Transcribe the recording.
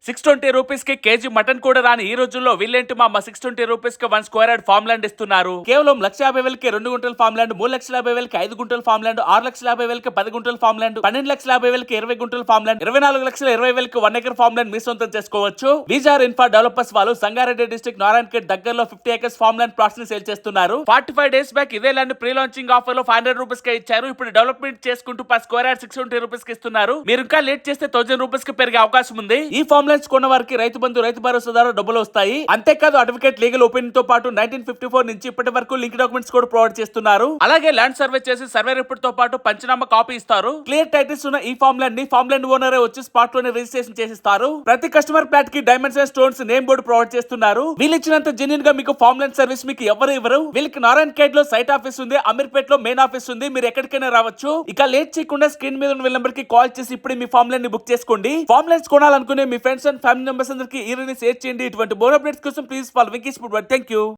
620 rupees కి KG mutton కూడా రాని ఈ రోజుల్లో వీళ్ళేంటి మా 620 రూపీస్ కి 1 స్క్వేర్ యార్డ్ ఫార్మ్ ల్యాండ్ ఇస్తున్నారు. కేవలం 1,50,000కి 2 గుంటల ఫార్మ్ ల్యాండ్, 3,50,000కి 5 గుంటల ఫార్మ్ ల్యాండ్, 6,50,000కి 10 గుంటల ఫార్మ్ ల్యాండ్, 12,50,000కి 20 గుంటల ఫార్మ్ ల్యాండ్, 24,20,000కి 1 ఎకర్ ఫార్మ్ ల్యాండ్ మీ సొంతం చేసుకోవచ్చు. వీజార్ ఇన్ఫా డెవలపర్స్ వాళ్ళు సంగారెడ్డి డిస్ట్రిక్ట్ నారాయణఖేడ్ దగ్గరలో 50 ఎకర్స్ ఫార్మ్ ల్యాండ్ ప్లాట్స్ ని సేల్ చేస్తున్నారు. 45 డేస్ బ్యాక్ ఇదే ల్యాండ్ ప్రీ లాంచింగ్ ఆఫర్ లో 500 రూపీస్ కి ఇచ్చారు. ఇప్పుడు డెవలప్మెంట్ చేసుకుంటూ పర్ స్క్వేర్ యార్డ్ 620 రూపీస్ కి ఇస్తున్నారు. మీరు ఇంకా లేట్ చేస్తే 1000 రూపీస్ కి పెరిగే అవకాశం ఉంది. ఈ ఫార్మ్ ల్యాండ్స్ కొన్న వారికి రైతు బంధు, రైతు భరోసా ద్వారా డబ్బులు వస్తాయి. అంతేకాదు అడ్వకేట్ లీగల్ ఒపీనియన్ తో పాటు 1954 నుంచి ఇప్పటి వరకు లింక్ డాక్యుమెంట్స్ కూడా ప్రొవైడ్ చేస్తున్నారు. అలాగే ల్యాండ్ సర్వే చేసి సర్వే రిపోర్ట్ తో పాటు పంచనామా కాపీ ఇస్తారు. క్లియర్ టైటిల్స్ ఉన్న ఈ ఫార్మ్ ల్యాండ్ ని ఫార్మ్ ల్యాండ్ ఓనర్ వచ్చి స్పాట్ లోనే రిజిస్ట్రేషన్ చేసిస్తారు. ప్రతి కస్టమర్ ప్లాట్ కి diamonds and stones name board provide చేస్తున్నారు. వీళ్ళు ఇచ్చినంత జెన్యూన్ గా మీకు ఫార్మ్ ల్యాండ్ సర్వీస్ మీకు ఎవరు ఇవ్వరు. వీళ్ళకి నారాయణఖేడ్ లో సైట్ ఆఫీస్ ఉంది, అమీర్పేట్ లో మెయిన్ ఆఫీస్ ఉంది. మీరు ఎక్కడికైనా రావచ్చు. ఇక లేట్ చేయకుండా స్క్రీన్ మీద ఉన్న వీళ్ళ నంబర్ కి కాల్ చేసి ఇప్పుడు మీ ఫార్మ్ ల్యాండ్ ని బుక్ చేసుకోండి. ఫార్మ్ ల్యాండ్స్ కొనాలనుకునే మీ ఫ్రెండ్స్ అండ్ ఫ్యామిలీ మెంబర్స్ అందరికి ఈ షేర్ చేయండి. ఇటువంటి మోర్ అప్డేట్స్ కోసం please follow Vicky's food. Thank you.